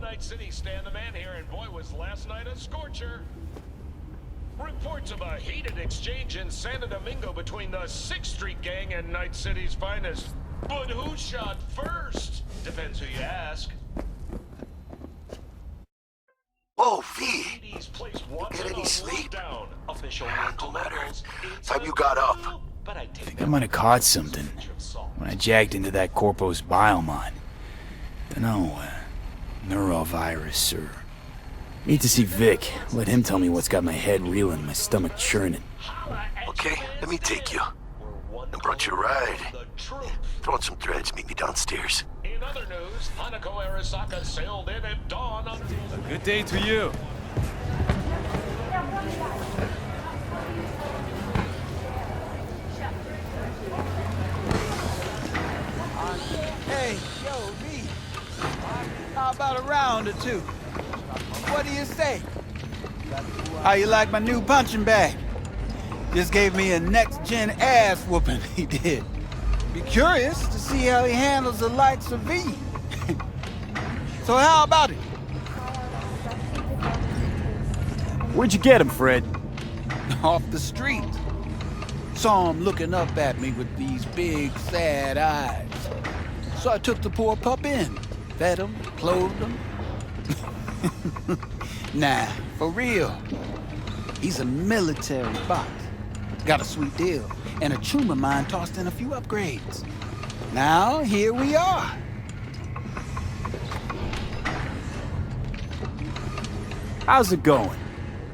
Night City stand the man here, and boy was last night a scorcher. Reports of a heated exchange in Santo Domingo between the 6th Street gang and Night City's finest. But who shot first? Depends who you ask. Whoa, V! Get any sleep? Official No matter. Time you got up. But I I might have caught something when I jacked into that Corpus biomon. Dunno, neurovirus or... Need to see Vic. Let him tell me what's got my head reeling, my stomach churning. Okay, let me take you. I brought you a ride. Throw on some threads, meet me downstairs. In other news, Hanako Arasaka sailed in at dawn on... Good day to you. Hey, yo, V. How about a round or two? What do you say? How you like my new punching bag? Just gave me a next-gen ass whooping, he did. Be curious to see how he handles the likes of V. So how about it? Where'd you get him, Fred? Off the street. Saw him looking up at me with these big, sad eyes. So I took the poor pup in. Fed him, clothed him. Nah, for real. He's a military bot. Got a sweet deal, and a tumor mine tossed in a few upgrades. Now, here we are. How's it going?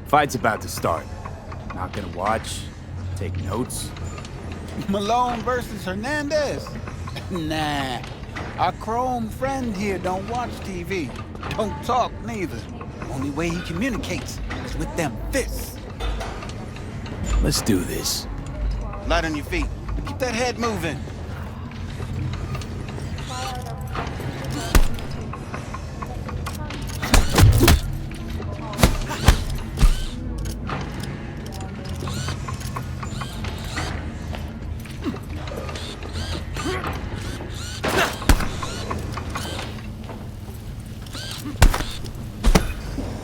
Fight's about to start. Not gonna watch? Take notes? Malone versus Hernandez? Nah. Our chrome friend here don't watch TV. Don't talk neither. Only way he communicates is with them fists. Let's do this. Light on your feet. Keep that head moving.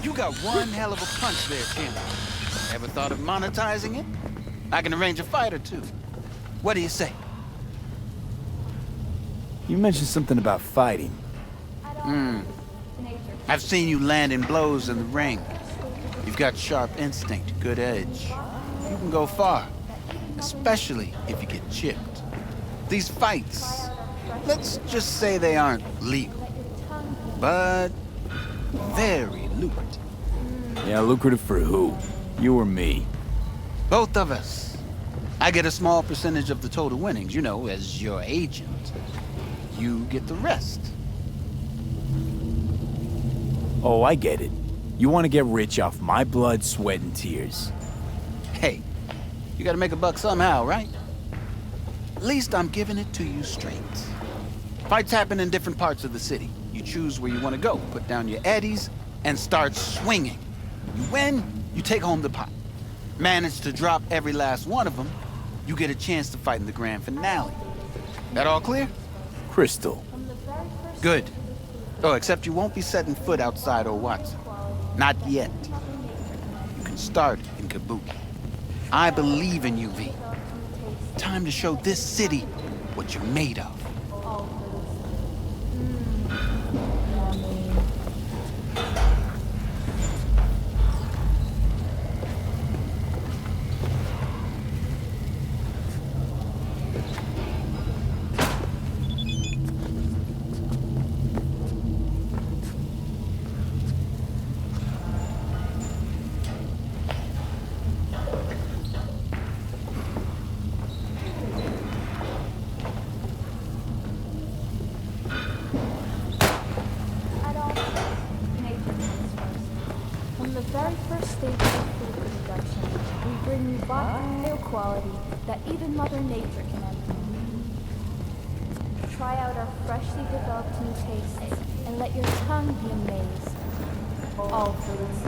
You got one hell of a punch there, Tim. Ever thought of monetizing it? I can arrange a fight or two. What do you say? You mentioned something about fighting. I've seen you landing blows in the ring. You've got sharp instinct, good edge. You can go far, especially if you get chipped. These fights, let's just say they aren't legal, but very lucrative. Yeah, lucrative for who? You or me? Both of us. I get a small percentage of the total winnings, you know, as your agent. You get the rest. Oh, I get it. You want to get rich off my blood, sweat, and tears. Hey, you gotta make a buck somehow, right? At least I'm giving it to you straight. Fights happen in different parts of the city. You choose where you want to go, put down your eddies, and start swinging. You win, you take home the pot. Manage to drop every last one of them, you get a chance to fight in the grand finale. That all clear? Crystal. Good. Oh, except you won't be setting foot outside Watson. Not yet. You can start in Kabuki. I believe in you, V. Time to show this city what you're made of. From the very first stage of food production, we bring you bio quality that even Mother Nature can envy. Try out our freshly developed new tastes and let your tongue be amazed. All foods.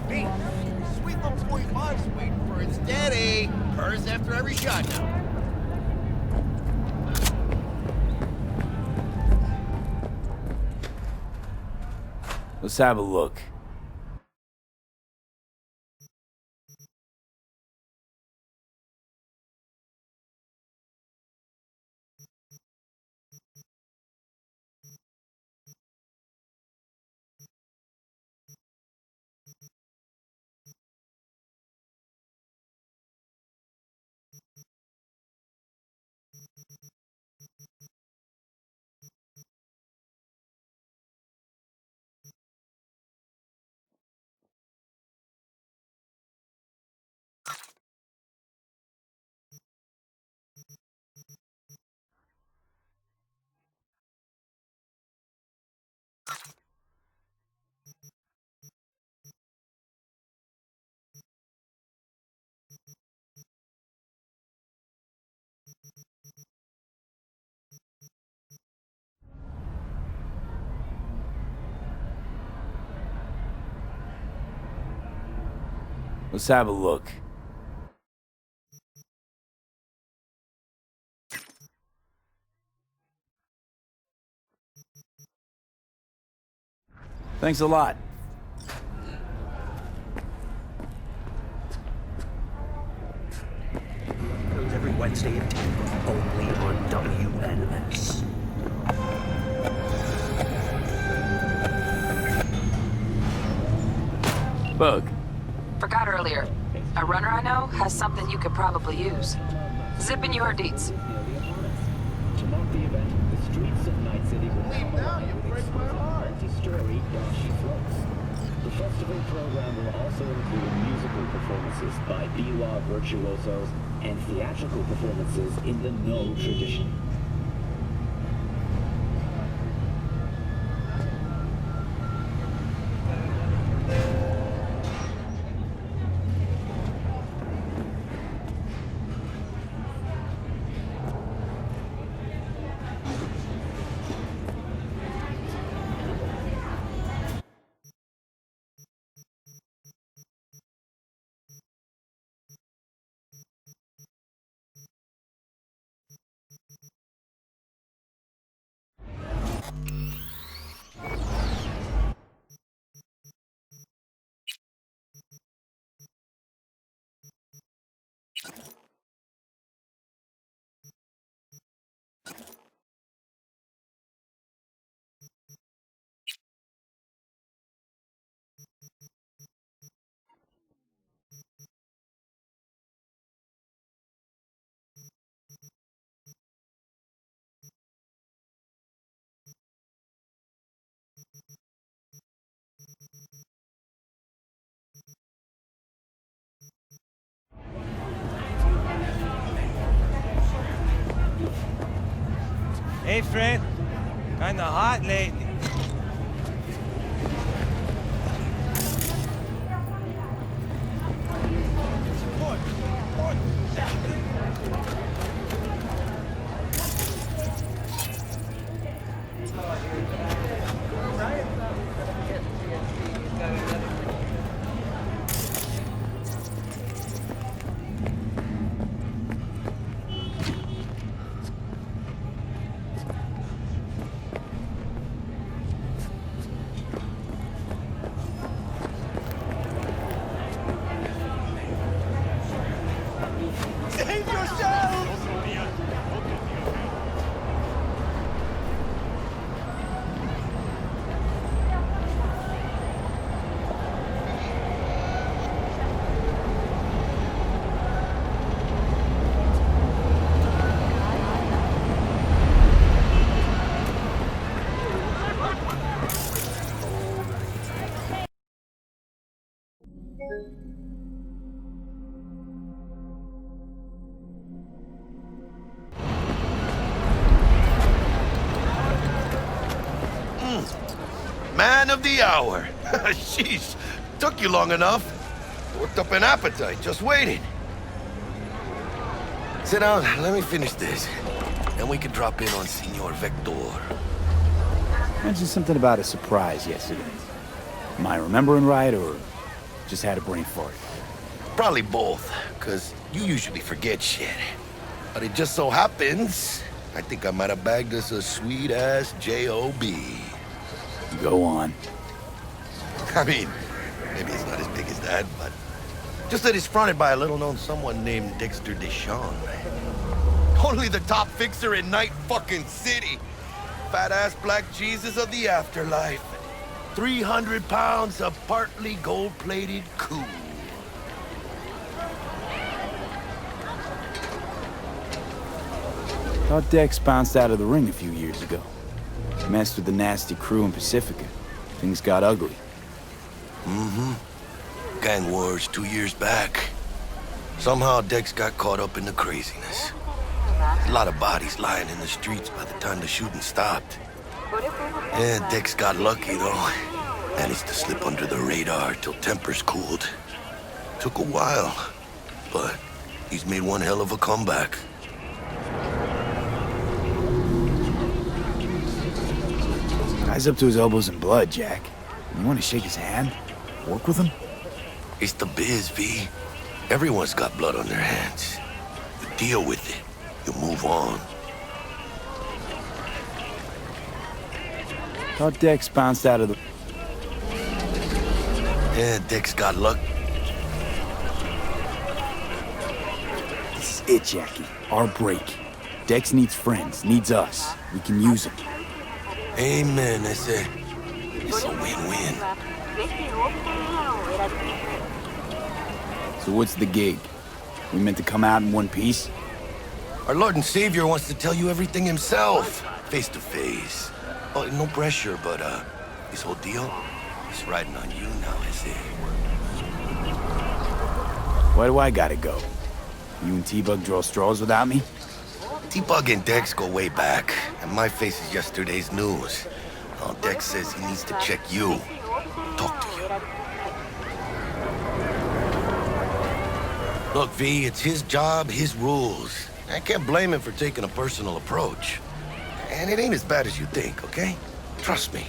Hey, sweet little 45's waiting for it. Steady. Purrs after every shot now. Let's have a look. Let's have a look. Thanks a lot. Every Wednesday at 10, only on WNS. Bug. Forgot earlier. A runner I know has something you could probably use. Zipping your deets. To mark the event, the streets of Night City will Leave now, you break my heart. multi-story Dashi floats. The festival program will also include musical performances by biwa virtuosos and theatrical performances in the No tradition. Hey, friend. Kinda hot lately. Man of the hour. Sheesh, took you long enough. Worked up an appetite, just waiting. Sit down, let me finish this. Then we can drop in on Senor Vector. Mentioned something about a surprise yesterday. Am I remembering right, or just had a brain fart? Probably both, because you usually forget shit. But it just so happens, I think I might have bagged us a sweet-ass J.O.B. Go on. I mean, maybe it's not as big as that, but just that it's fronted by a little-known someone named Dexter Deshawn. Only the top fixer in Night fucking City. Fat-ass black Jesus of the afterlife. 300 pounds of partly gold-plated cool. Thought Dex bounced out of the ring a few years ago. Messed with the nasty crew in Pacifica. Things got ugly. Mm-hmm. Gang wars 2 years back. Somehow Dex got caught up in the craziness. A lot of bodies lying in the streets by the time the shooting stopped. Yeah, Dex got lucky, though. Managed to slip under the radar till tempers cooled. Took a while, but he's made one hell of a comeback. Guy's up to his elbows in blood, Jack. You want to shake his hand? Work with him? It's the biz, V. Everyone's got blood on their hands. You deal with it. You move on. Thought Dex bounced out of the... Yeah, Dex got luck. This is it, Jackie. Our break. Dex needs friends, needs us. We can use them. Amen, that's it. It's a win-win. So what's the gig? We meant to come out in one piece? Our Lord and Savior wants to tell you everything himself, face to face. Oh, no pressure, but this whole deal is riding on you now, is it? Why do I gotta go? You and T-Bug draw straws without me? T-Bug and Dex go way back, and my face is yesterday's news. Oh, Dex says he needs to check you. Talk to you. Look, V, it's his job, his rules. I can't blame him for taking a personal approach. And it ain't as bad as you think, okay? Trust me.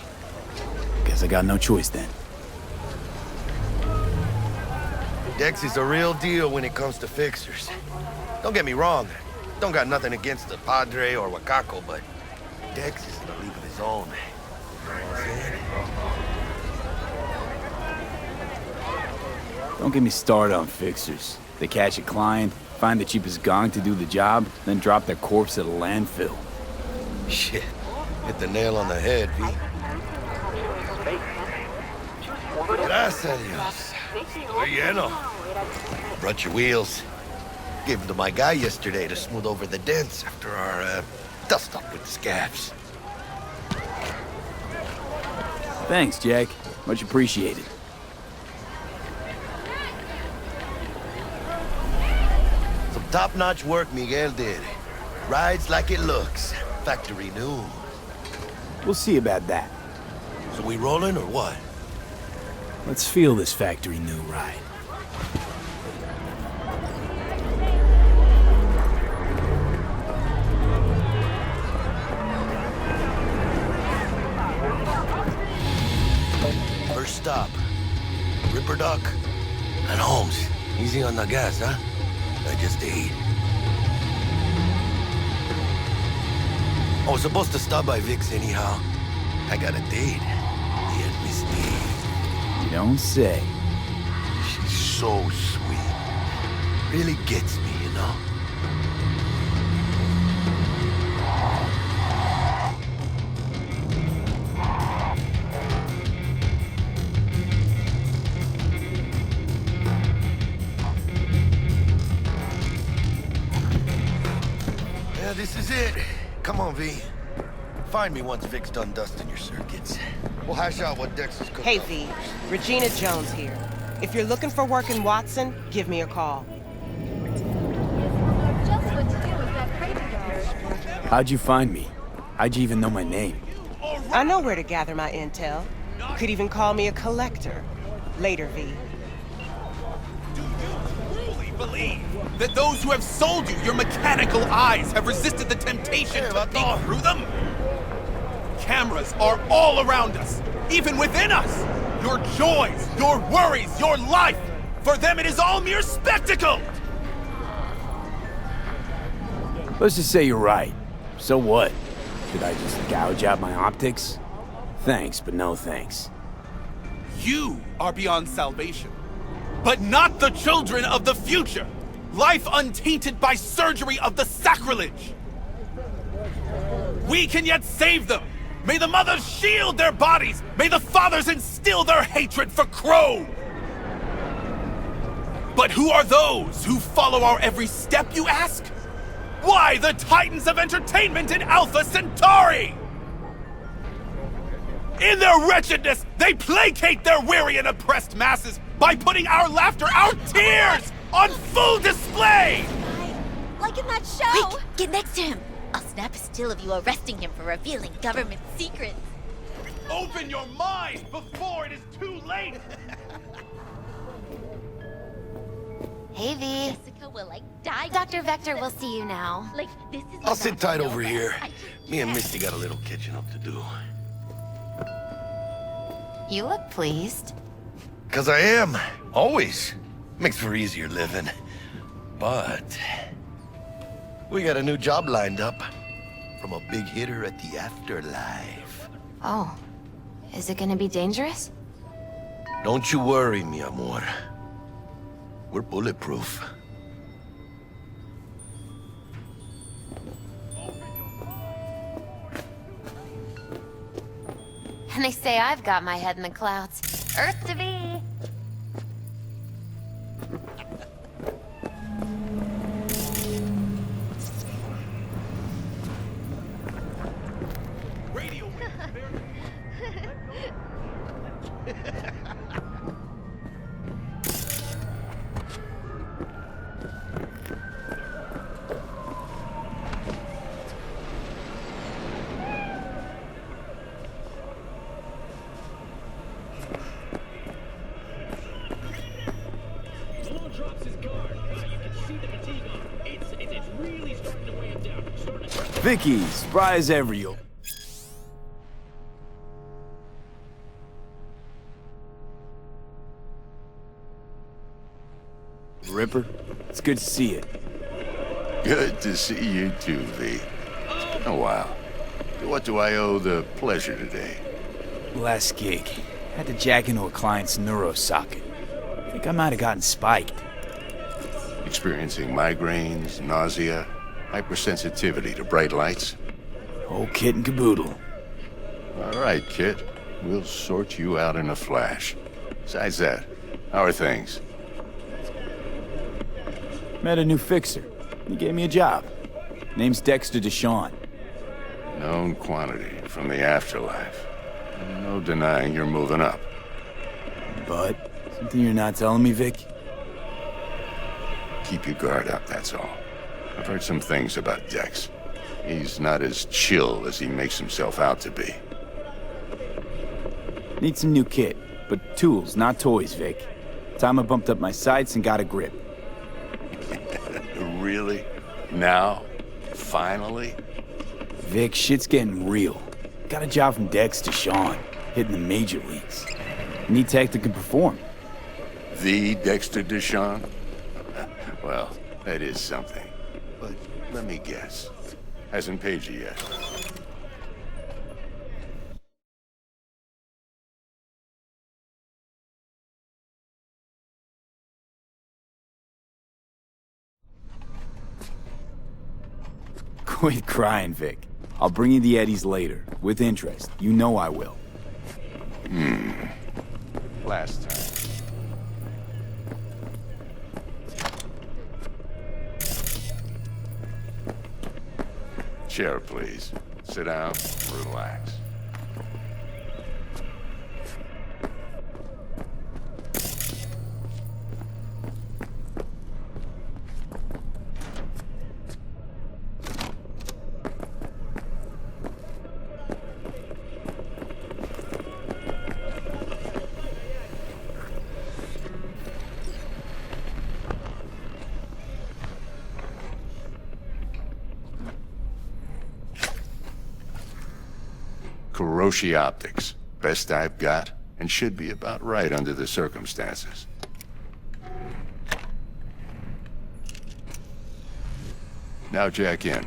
Guess I got no choice then. Dex is a real deal when it comes to fixers. Don't get me wrong. Don't got nothing against the Padre or Wakako, but Dex is in a league of his own. Don't get me started on fixers. They catch a client, find the cheapest gong to do the job, then drop their corpse at a landfill. Shit. Hit the nail on the head, V. Gracias a Dios. Estoy lleno. Brought your wheels. Gave them to my guy yesterday to smooth over the dents after our dust-up with the scabs. Thanks, Jack. Much appreciated. Some top-notch work Miguel did. Rides like it looks. Factory new. We'll see about that. So we rolling or what? Let's feel this factory new ride. First stop. Ripperdoc and Holmes. Easy on the gas, huh? I just ate. I was supposed to stop by Vic's anyhow. I got a date. The Miss D. You don't say. She's so sweet. Really gets me, you know? Yeah, this is it. Come on, V. Find me once Vic's done dusting your circuits. We'll hash out what Dex is cooking. Hey, V. Regina Jones here. If you're looking for work in Watson, give me a call. How'd you find me? How'd you even know my name? I know where to gather my intel. You could even call me a collector. Later, V. Do you truly believe that those who have sold you your mechanical eyes have resisted the temptation to peek through them? Cameras are all around us, even within us. Your joys, your worries, your life. For them, it is all mere spectacle. Let's just say you're right. So what? Should I just gouge out my optics? Thanks, but no thanks. You are beyond salvation, but not the children of the future. Life untainted by surgery of the sacrilege. We can yet save them. May the mothers shield their bodies. May the fathers instill their hatred for Crow. But who are those who follow our every step, you ask? Why, the titans of entertainment in Alpha Centauri! In their wretchedness, they placate their weary and oppressed masses by putting our laughter, our tears, on full display! Like in that show! Quick, get next to him! I'll snap a still of you arresting him for revealing government secrets. Open your mind before it is too late! Hey, V. Jessica will, like, die. Dr. Vector will see you now. Like, this is... I'll sit tight over here. Me and Misty got a little catching up to do. You look pleased. 'Cause I am. Always. Makes for easier living. But... we got a new job lined up. From a big hitter at the afterlife. Oh. Is it gonna be dangerous? Don't you worry, mi amor. We're bulletproof. And they say I've got my head in the clouds. Earth to V. Vicky, spry as ever, yo. Ripper, it's good to see you. Good to see you too, V. It's been a while. What do I owe the pleasure today? Last gig. Had to jack into a client's neuro socket. Think I might have gotten spiked. Experiencing migraines, nausea, hypersensitivity to bright lights? Whole kit and caboodle. All right, kid. We'll sort you out in a flash. Besides that, how are things? Met a new fixer. He gave me a job. Name's Dexter Deshawn. Known quantity from the afterlife. No denying you're moving up. But, something you're not telling me, Vic? Keep your guard up, that's all. I've heard some things about Dex. He's not as chill as he makes himself out to be. Need some new kit, but tools, not toys, Vic. Time I bumped up my sights and got a grip. Really? Now? Finally? Vic, shit's getting real. Got a job from Dex to Sean, hitting the major leagues. Need tech that can perform. The Dexter Deshawn? Well, that is something. But let me guess. Hasn't paid you yet. Quit crying, Vic. I'll bring you the eddies later, with interest. You know I will. Last time. Chair, please. Sit down, relax. Kuroshi Optics. Best I've got, and should be about right under the circumstances. Now jack in.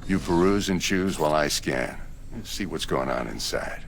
You peruse and choose while I scan. See what's going on inside.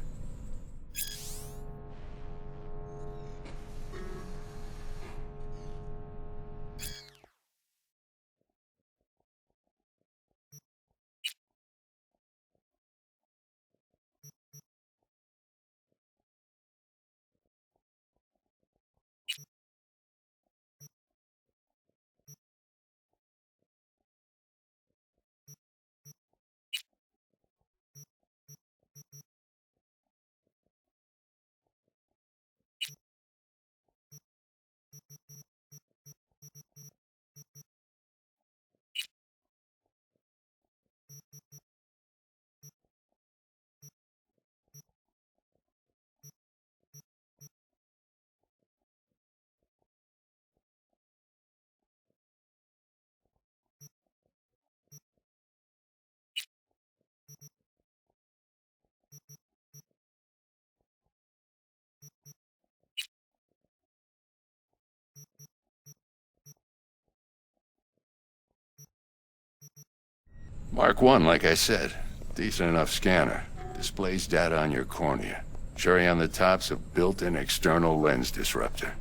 Mark 1, like I said. Decent enough scanner. Displays data on your cornea. Cherry on the top's a built-in external lens disruptor.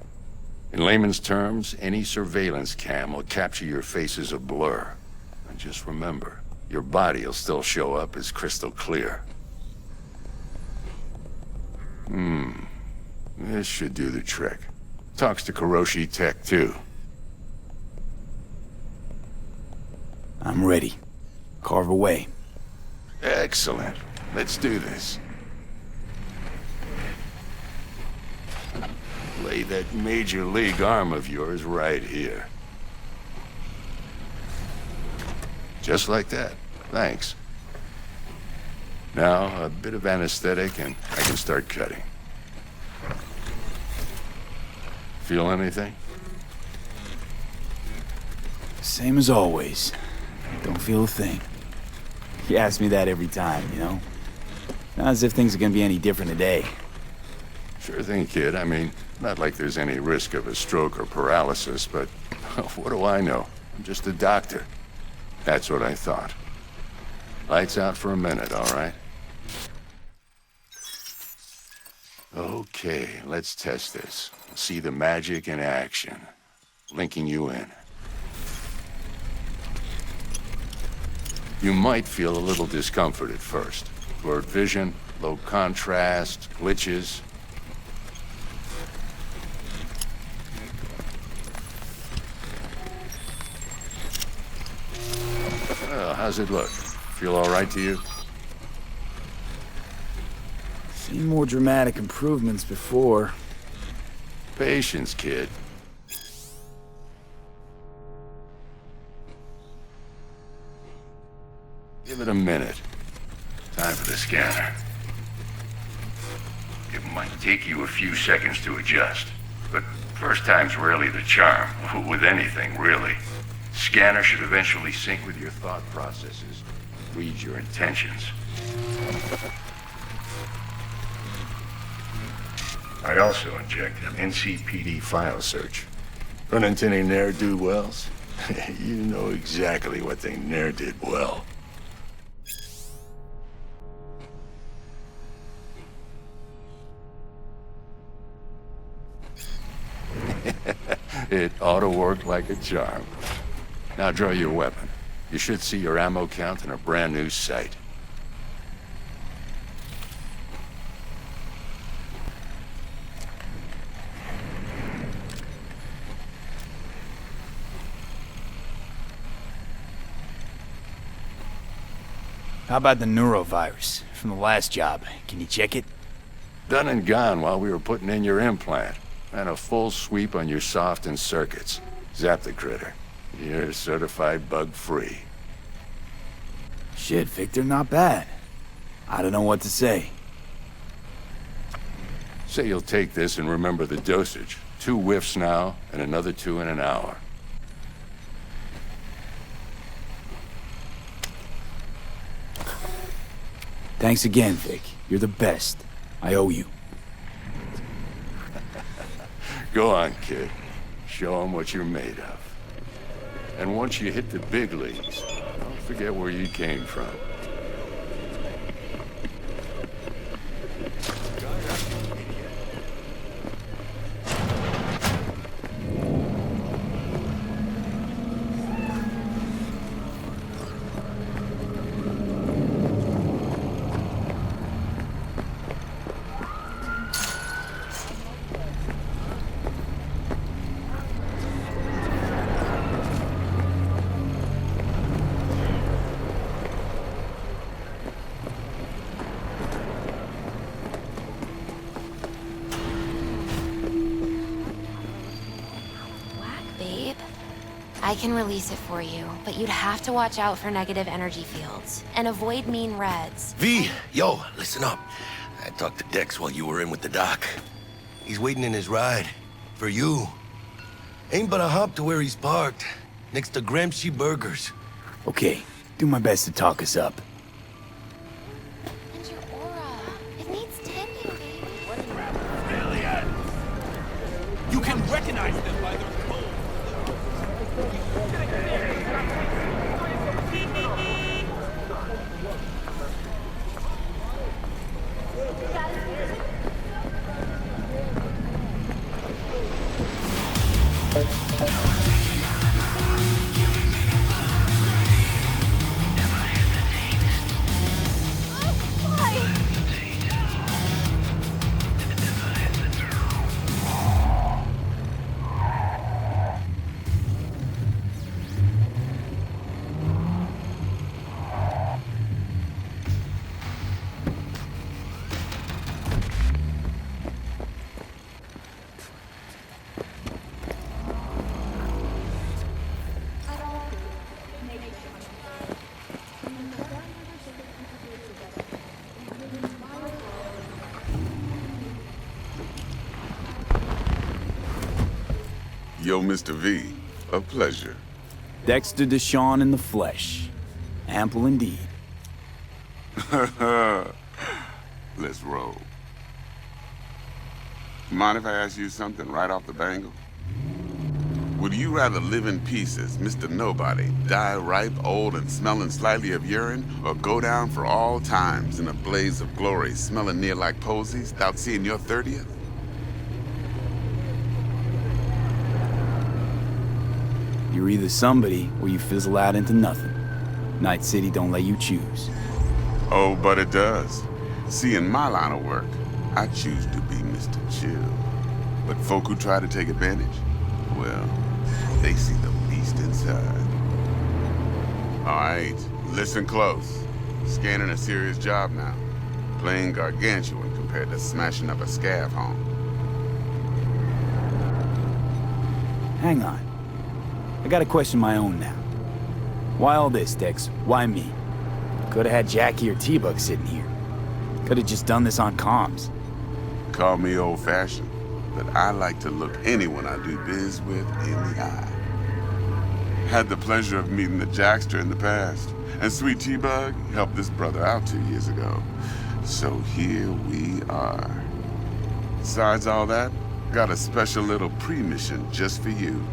In layman's terms, any surveillance cam will capture your face as a blur. And just remember, your body will still show up as crystal clear. This should do the trick. Talks to Kiroshi Tech, too. I'm ready. Carve away. Excellent. Let's do this. Lay that major league arm of yours right here. Just like that. Thanks. Now, a bit of anesthetic and I can start cutting. Feel anything? Same as always. Don't feel a thing. You ask me that every time, you know? Not as if things are gonna be any different today. Sure thing, kid. I mean, not like there's any risk of a stroke or paralysis, but what do I know? I'm just a doctor. That's what I thought. Lights out for a minute, all right? Okay, let's test this. See the magic in action. Linking you in. You might feel a little discomfort at first. Blurred vision, low contrast, glitches. Well, how's it look? Feel all right to you? Seen more dramatic improvements before. Patience, kid. Give it a minute. Time for the scanner. It might take you a few seconds to adjust, but first time's rarely the charm, with anything, really. Scanner should eventually sync with your thought processes, read your intentions. I also injected an NCPD file search. Run into any ne'er-do-wells? You know exactly what they ne'er did well. It ought to work like a charm. Now draw your weapon. You should see your ammo count in a brand new sight. How about the neurovirus from the last job? Can you check it? Done and gone while we were putting in your implant. And a full sweep on your soft and circuits. Zap the critter. You're certified bug-free. Shit, Victor, not bad. I don't know what to say. Say you'll take this and remember the dosage. 2 whiffs now, and another 2 in an hour. Thanks again, Vic. You're the best. I owe you. Go on, kid. Show them what you're made of. And once you hit the big leagues, don't forget where you came from. I can release it for you, but you'd have to watch out for negative energy fields and avoid mean reds. V, yo, listen up. I talked to Dex while you were in with the doc. He's waiting in his ride. For you. Ain't but a hop to where he's parked. Next to Gramsci Burgers. Okay, do my best to talk us up. And your aura. It needs tending, baby. You can recognize them by their clothes. Yo, Mr. V, a pleasure. Dexter Deshawn in the flesh. Ample indeed. Let's roll. Mind if I ask you something right off the bangle? Would you rather live in pieces, Mr. Nobody, die ripe, old, and smelling slightly of urine, or go down for all times in a blaze of glory, smelling near like posies, without seeing your 30th? You're either somebody, or you fizzle out into nothing. Night City don't let you choose. Oh, but it does. See, in my line of work, I choose to be Mr. Chill. But folk who try to take advantage, well, they see the beast inside. All right, listen close. Scanning a serious job now. Playing gargantuan compared to smashing up a scav home. Hang on. I gotta question my own now. Why all this, Dex? Why me? Could've had Jackie or T-Bug sitting here. Could've just done this on comms. Call me old-fashioned, but I like to look anyone I do biz with in the eye. Had the pleasure of meeting the Jackster in the past, and sweet T-Bug helped this brother out 2 years ago. So here we are. Besides all that, got a special little pre-mission just for you.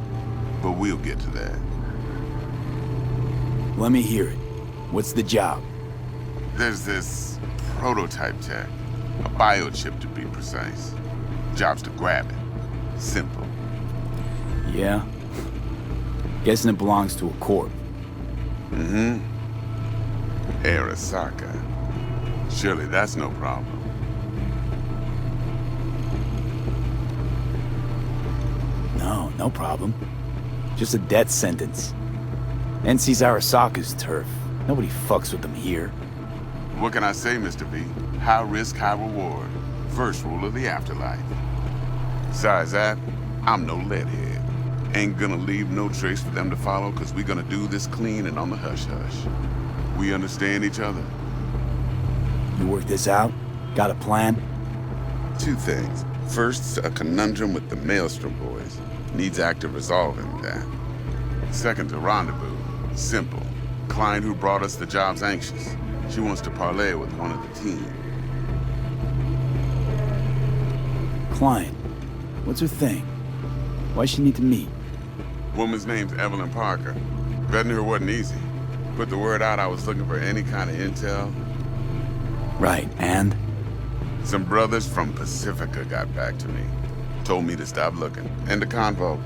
But we'll get to that. Let me hear it. What's the job? There's this prototype tech. A biochip, to be precise. Job's to grab it. Simple. Yeah? Guessing it belongs to a corp. Mm-hmm. Arasaka. Surely that's no problem. No problem. Just a death sentence. NC's Arasaka's turf. Nobody fucks with them here. What can I say, Mr. V? High risk, high reward. First rule of the afterlife. Besides that, I'm no leadhead. Ain't gonna leave no trace for them to follow, cause we gonna do this clean and on the hush-hush. We understand each other? You work this out? Got a plan? Two things. First, a conundrum with the Maelstrom boys. Needs active resolving that. Second, a rendezvous. Simple. Client who brought us the job's anxious. She wants to parlay with one of the team. Client? What's her thing? Why she need to meet? Woman's name's Evelyn Parker. Vetting her wasn't easy. Put the word out I was looking for any kind of intel. Right, and? Some brothers from Pacifica got back to me. Told me to stop looking. End of convo.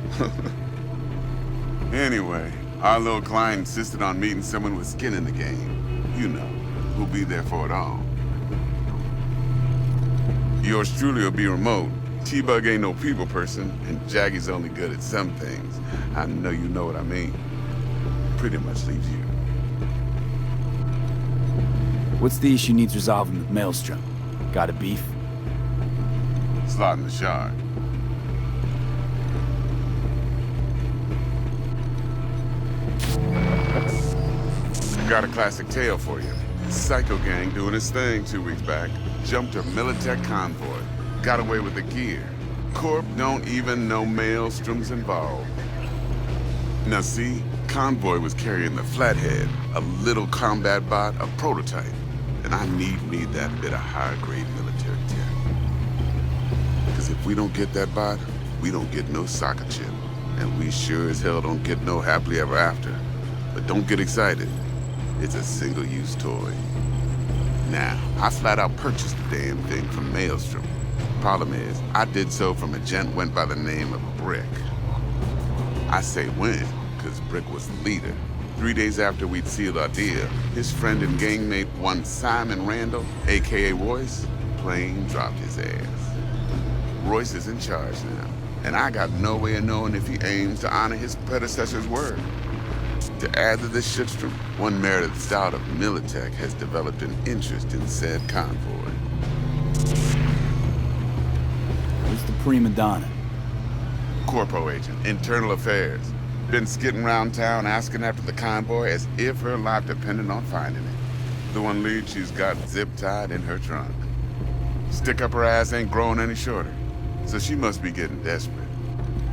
Anyway, our little client insisted on meeting someone with skin in the game. You know, who'll be there for it all. Yours truly will be remote. T-Bug ain't no people person, and Jaggy's only good at some things. I know you know what I mean. Pretty much leaves you. What's the issue needs resolving with Maelstrom? Got a beef? Slot in the shard. Got a classic tale for you. Psycho gang doing his thing 2 weeks back. Jumped a Militech convoy. Got away with the gear. Corp don't even know Maelstrom's involved. Now see, convoy was carrying the Flathead, a little combat bot, a prototype. And I need that bit of high-grade military tech. Because if we don't get that bot, we don't get no soccer chip. And we sure as hell don't get no happily ever after. But don't get excited. It's a single-use toy. Now, I flat out purchased the damn thing from Maelstrom. Problem is, I did so from a gent went by the name of Brick. I say when, because Brick was the leader. 3 days after we'd sealed our deal, his friend and gangmate, one Simon Randall, a.k.a. Royce, plain dropped his ass. Royce is in charge now, and I got no way of knowing if he aims to honor his predecessor's word. To add to this shitstorm, one Meredith Stout of Militech has developed an interest in said convoy. Who's the prima donna? Corpo agent, internal affairs. Been skidding around town asking after the convoy as if her life depended on finding it. The one lead she's got zip-tied in her trunk. Stick up her ass ain't growing any shorter, so she must be getting desperate.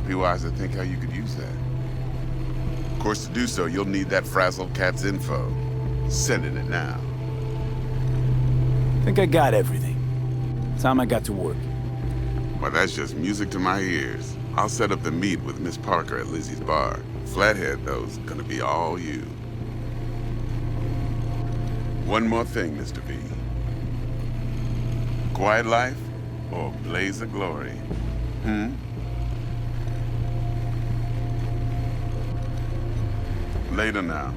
Be wise to think how you could use that. Of course, to do so, you'll need that frazzled cat's info. Sending it now. Think I got everything. Time I got to work. Well, that's just music to my ears. I'll set up the meet with Miss Parker at Lizzie's bar. Flathead, though's gonna be all you. One more thing, Mr. V. Quiet life or blaze of glory? Later now.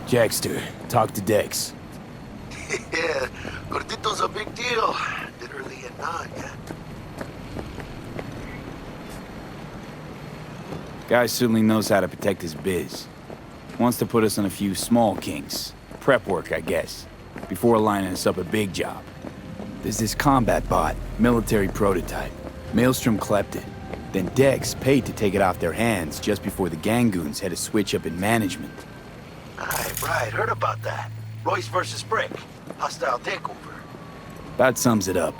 Jackster, talk to Dex. Yeah, Gordito's a big deal. Literally and not, yeah. Guy certainly knows how to protect his biz. Wants to put us on a few small kinks. Prep work, I guess. Before lining us up a big job. There's this combat bot, military prototype. Maelstrom clept it. Then Dex paid to take it off their hands just before the Gangoons had a switch up in management. Right, heard about that. Royce versus Brick. Hostile takeover. About sums it up.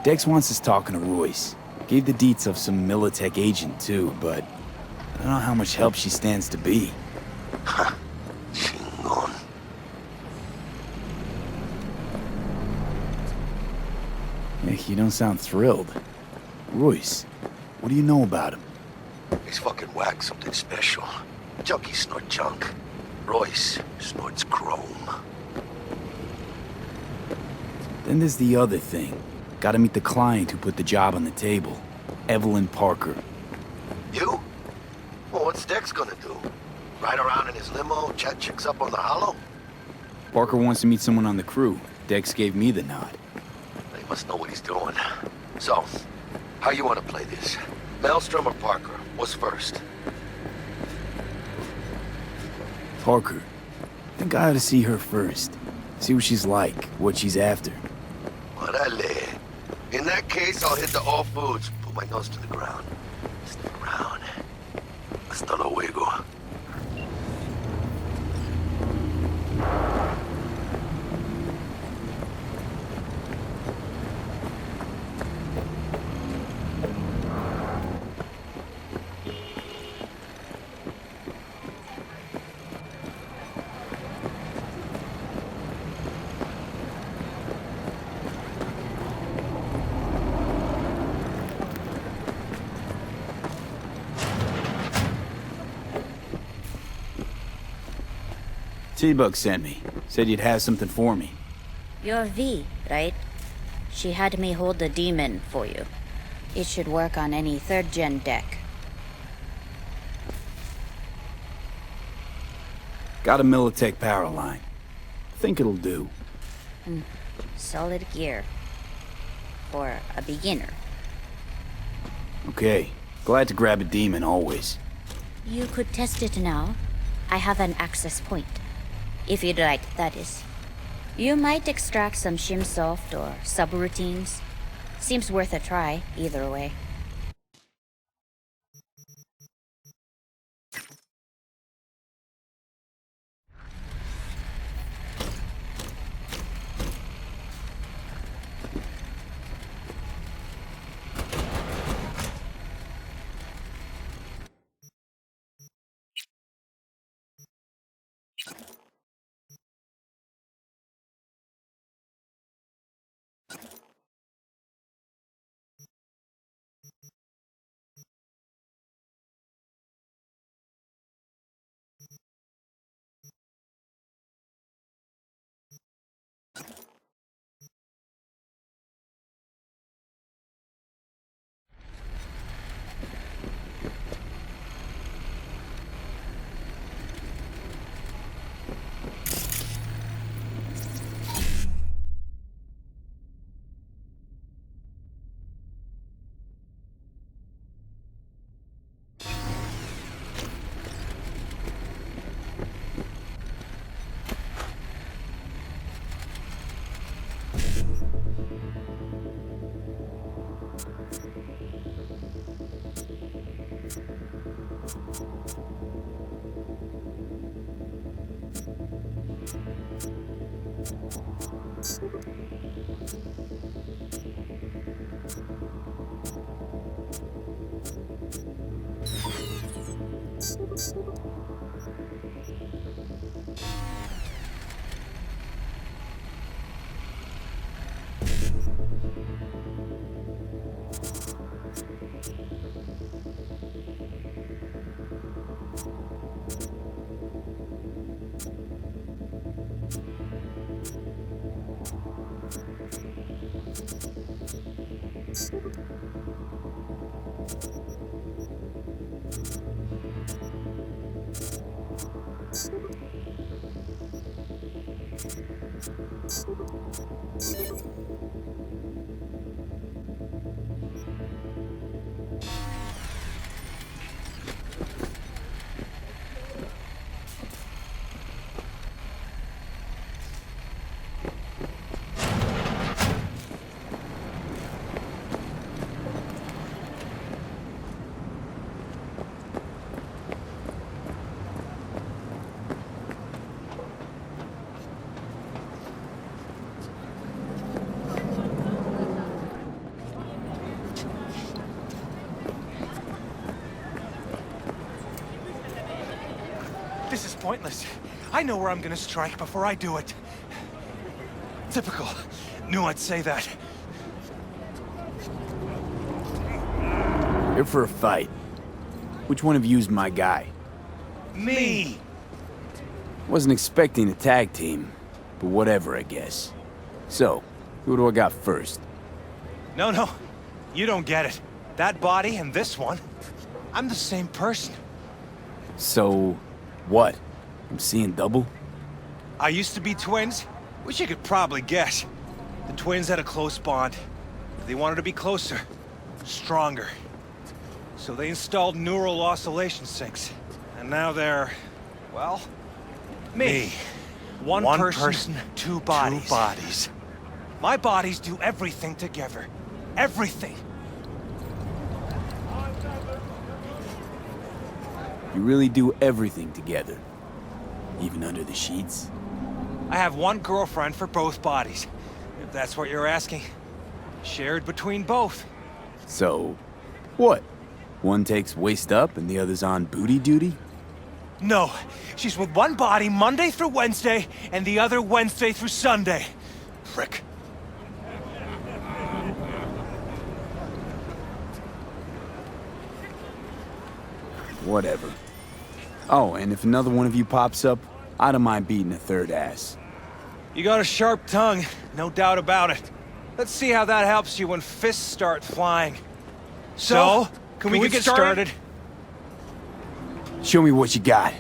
Dex wants us talking to Royce. Gave the deets of some Militech agent too, but I don't know how much help she stands to be. Chingon. You don't sound thrilled. Royce, what do you know about him? He's fucking whack, something special. Junkies snort junk. Royce snorts chrome. Then there's the other thing. Gotta meet the client who put the job on the table. Evelyn Parker. You? Well, what's Dex gonna do? Ride around in his limo, chat chicks up on the hollow? Parker wants to meet someone on the crew. Dex gave me the nod. He must know what he's doing. So, how you want to play this? Maelstrom or Parker? What's first? Parker. I think I ought to see her first. See what she's like, what she's after. Orale. In that case, I'll hit the all foods. Put my nose to the ground. Stick around. Hasta luego. T-Bug sent me. Said you'd have something for me. You're V, right? She had me hold the demon for you. It should work on any 3rd-gen deck. Got a Militech power line. Think it'll do. Solid gear. For a beginner. Okay. Glad to grab a demon, always. You could test it now. I have an access point. If you'd like, that is. You might extract some shimsoft or subroutines. Seems worth a try, either way. This is pointless. I know where I'm gonna strike before I do it. Typical. Knew I'd say that. Here for a fight. Which one of you's my guy? Me! Wasn't expecting a tag team, but whatever, I guess. So, who do I got first? No. You don't get it. That body and this one, I'm the same person. So, what? I'm seeing double? I used to be twins, which you could probably guess. The twins had a close bond. They wanted to be closer, stronger. So they installed neural oscillation sinks. And now they're, well, me. One person, two bodies. My bodies do everything together. Everything. You really do everything together. Even under the sheets? I have one girlfriend for both bodies, if that's what you're asking. Shared between both. So, what? One takes waist up and the other's on booty duty? No, she's with one body Monday through Wednesday, and the other Wednesday through Sunday. Frick. Whatever. Oh, and if another one of you pops up, I don't mind beating a third ass. You got a sharp tongue, no doubt about it. Let's see how that helps you when fists start flying. So, can we get started? Show me what you got.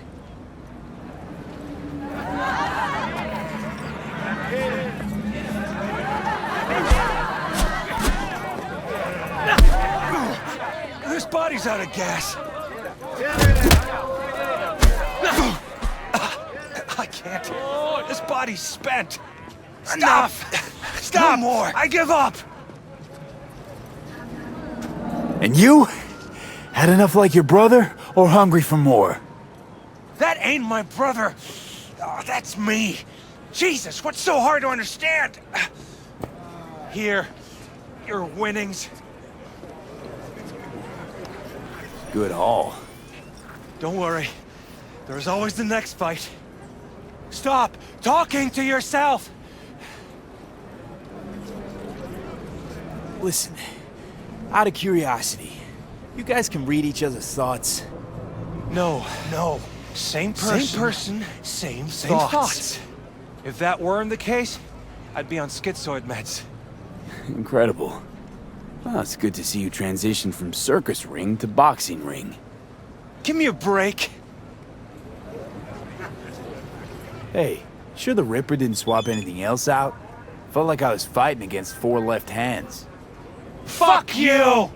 This body's out of gas. I can't. This body's spent. Enough! Stop! No more! I give up! And you? Had enough like your brother, or hungry for more? That ain't my brother. Oh, that's me. Jesus, what's so hard to understand? Here, your winnings. Good haul. Don't worry. There's always the next fight. Stop talking to yourself! Listen, out of curiosity, you guys can read each other's thoughts? No. Same person, same thoughts. If that weren't the case, I'd be on schizoid meds. Incredible. Well, it's good to see you transition from circus ring to boxing ring. Give me a break. Hey, sure the Ripper didn't swap anything else out? Felt like I was fighting against four left hands. Fuck you!